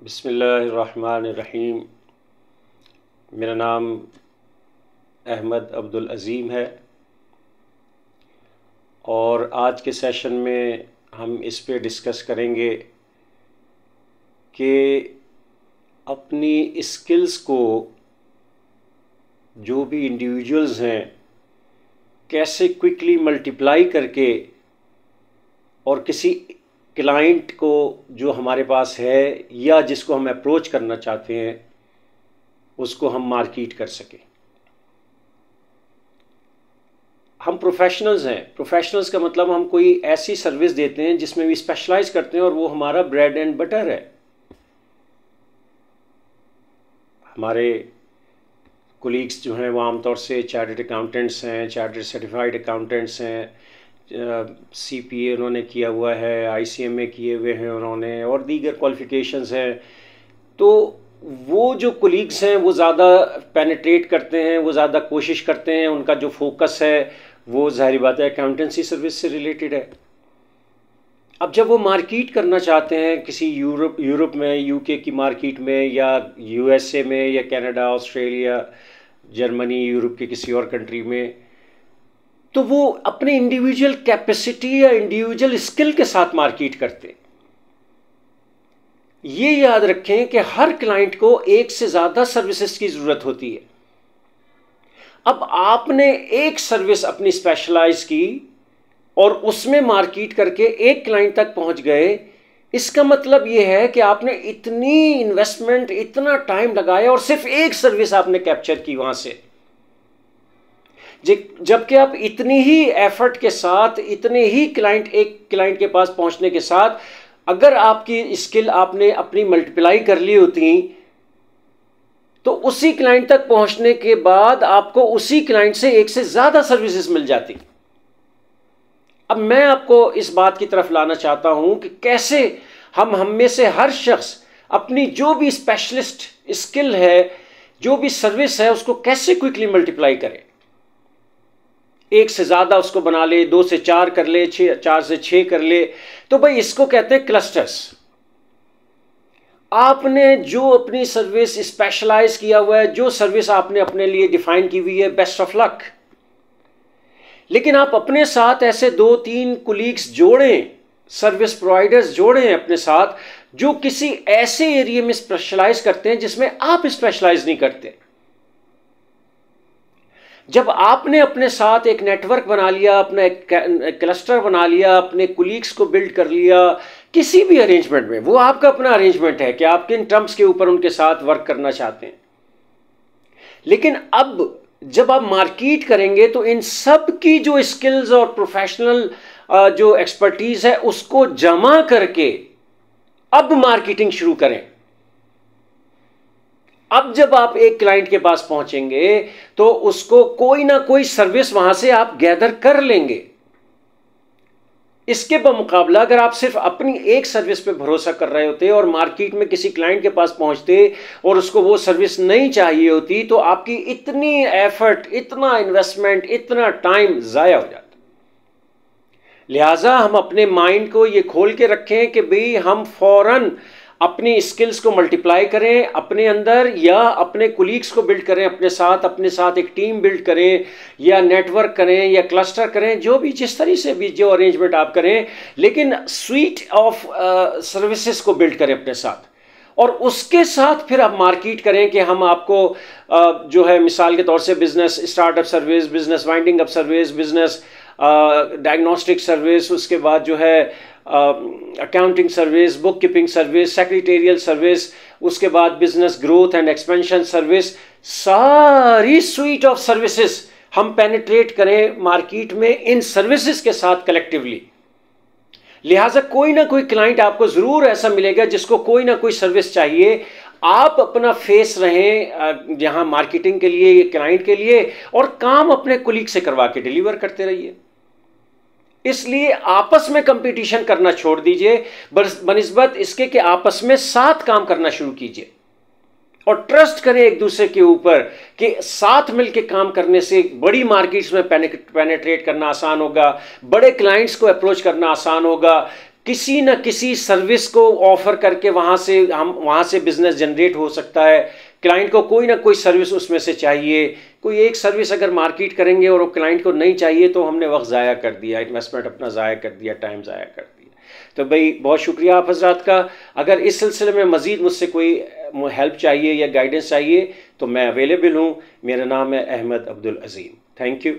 बिस्मिल्लाहिर्रहमानिर्रहीम। मेरा नाम अहमद अब्दुल अज़ीम है और आज के सेशन में हम इस पे डिस्कस करेंगे कि अपनी स्किल्स को जो भी इंडिविजुअल्स हैं कैसे क्विकली मल्टीप्लाई करके और किसी क्लाइंट को जो हमारे पास है या जिसको हम अप्रोच करना चाहते हैं उसको हम मार्केट कर सकें। हम प्रोफेशनल्स हैं। प्रोफेशनल्स का मतलब हम कोई ऐसी सर्विस देते हैं जिसमें भी स्पेशलाइज करते हैं और वो हमारा ब्रेड एंड बटर है। हमारे कोलीग्स जो हैं वो आमतौर से चार्टर्ड अकाउंटेंट्स हैं, चार्टर्ड सर्टिफाइड अकाउंटेंट्स हैं, CPA उन्होंने किया हुआ है, ICMA किए हुए हैं उन्होंने, और दीगर क्वालिफ़िकेशंस हैं। तो वो जो कोलीग्स हैं वो ज़्यादा पेनिट्रेट करते हैं, वो ज़्यादा कोशिश करते हैं, उनका जो फोकस है वो ज़ाहिर बात है अकाउंटेंसी सर्विस से रिलेटेड है। अब जब वो मार्केट करना चाहते हैं किसी यूरोप में, UK की मार्केट में, या USA में, या कनाडा, ऑस्ट्रेलिया, जर्मनी, यूरोप के किसी और कंट्री में, तो वो अपने इंडिविजुअल कैपेसिटी या इंडिविजुअल स्किल के साथ मार्केट करते हैं। ये याद रखें कि हर क्लाइंट को एक से ज़्यादा सर्विसेज की ज़रूरत होती है। अब आपने एक सर्विस अपनी स्पेशलाइज की और उसमें मार्केट करके एक क्लाइंट तक पहुंच गए, इसका मतलब ये है कि आपने इतनी इन्वेस्टमेंट, इतना टाइम लगाया और सिर्फ एक सर्विस आपने कैप्चर की वहां से। जबकि आप इतनी ही एफर्ट के साथ, इतने ही एक क्लाइंट के पास पहुंचने के साथ, अगर आपकी स्किल आपने अपनी मल्टीप्लाई कर ली होती तो उसी क्लाइंट तक पहुंचने के बाद आपको उसी क्लाइंट से एक से ज्यादा सर्विसेज मिल जाती। अब मैं आपको इस बात की तरफ लाना चाहता हूं कि कैसे हम में से हर शख्स अपनी जो भी स्पेशलिस्ट स्किल है, जो भी सर्विस है, उसको कैसे क्विकली मल्टीप्लाई करें। एक से ज़्यादा उसको बना ले, 2 से 4 कर ले, 4 से 6 कर ले। तो भाई इसको कहते हैं क्लस्टर्स। आपने जो अपनी सर्विस स्पेशलाइज किया हुआ है, जो सर्विस आपने अपने लिए डिफाइन की हुई है, बेस्ट ऑफ लक। लेकिन आप अपने साथ ऐसे 2-3 कोलीग्स जोड़ें, सर्विस प्रोवाइडर्स जोड़ें अपने साथ, जो किसी ऐसे एरिया में स्पेशलाइज करते हैं जिसमें आप स्पेशलाइज नहीं करते। जब आपने अपने साथ एक नेटवर्क बना लिया, अपना एक क्लस्टर बना लिया, अपने कोलीग्स को बिल्ड कर लिया किसी भी अरेंजमेंट में, वो आपका अपना अरेंजमेंट है कि आप किन टर्म्स के ऊपर उनके साथ वर्क करना चाहते हैं। लेकिन अब जब आप मार्केट करेंगे तो इन सब की जो स्किल्स और प्रोफेशनल जो एक्सपर्टीज है उसको जमा करके अब मार्केटिंग शुरू करें। अब जब आप एक क्लाइंट के पास पहुंचेंगे तो उसको कोई ना कोई सर्विस वहां से आप गैदर कर लेंगे। इसके बमुकाबला अगर आप सिर्फ अपनी एक सर्विस पे भरोसा कर रहे होते और मार्केट में किसी क्लाइंट के पास पहुंचते और उसको वो सर्विस नहीं चाहिए होती, तो आपकी इतनी एफर्ट, इतना इन्वेस्टमेंट, इतना टाइम ज़ाया हो जाता। लिहाजा हम अपने माइंड को ये खोल के रखें कि भाई हम फौरन अपनी स्किल्स को मल्टीप्लाई करें अपने अंदर, या अपने कोलीग्स को बिल्ड करें अपने साथ एक टीम बिल्ड करें, या नेटवर्क करें, या क्लस्टर करें, जो भी जिस तरह से भी जो अरेंजमेंट आप करें, लेकिन स्वीट ऑफ सर्विसेज को बिल्ड करें अपने साथ। और उसके साथ फिर आप मार्केट करें कि हम आपको जो है मिसाल के तौर से business startup service, business winding up service, business diagnostic service, उसके बाद जो है accounting service, book keeping service, secretarial service, उसके बाद business growth and expansion service, सारी स्वीट ऑफ सर्विसेज हम पेनिट्रेट करें मार्केट में इन सर्विसेज के साथ कलेक्टिवली। लिहाजा कोई ना कोई क्लाइंट आपको जरूर ऐसा मिलेगा जिसको कोई ना कोई सर्विस चाहिए। आप अपना फेस रहें जहां मार्केटिंग के लिए, क्लाइंट के लिए, और काम अपने कोलीग से करवा के डिलीवर करते रहिए। इसलिए आपस में कंपटीशन करना छोड़ दीजिए, बनिस्बत इसके कि आपस में साथ काम करना शुरू कीजिए और ट्रस्ट करें एक दूसरे के ऊपर कि साथ मिलकर काम करने से बड़ी मार्केट्स में पेनिट्रेट करना आसान होगा, बड़े क्लाइंट्स को अप्रोच करना आसान होगा, किसी न किसी सर्विस को ऑफर करके वहाँ से बिजनेस जनरेट हो सकता है। क्लाइंट को कोई ना कोई सर्विस उसमें से चाहिए, कोई एक सर्विस अगर मार्केट करेंगे और वो क्लाइंट को नहीं चाहिए तो हमने वक्त ज़ाया कर दिया, इन्वेस्टमेंट अपना ज़ाया कर दिया, टाइम ज़ाया कर दिया। तो भाई बहुत शुक्रिया आप हजरात का। अगर इस सिलसिले में मज़ीद मुझसे कोई हेल्प चाहिए या गाइडेंस चाहिए तो मैं अवेलेबल हूँ। मेरा नाम है अहमद अब्दुल अज़ीम। Thank you.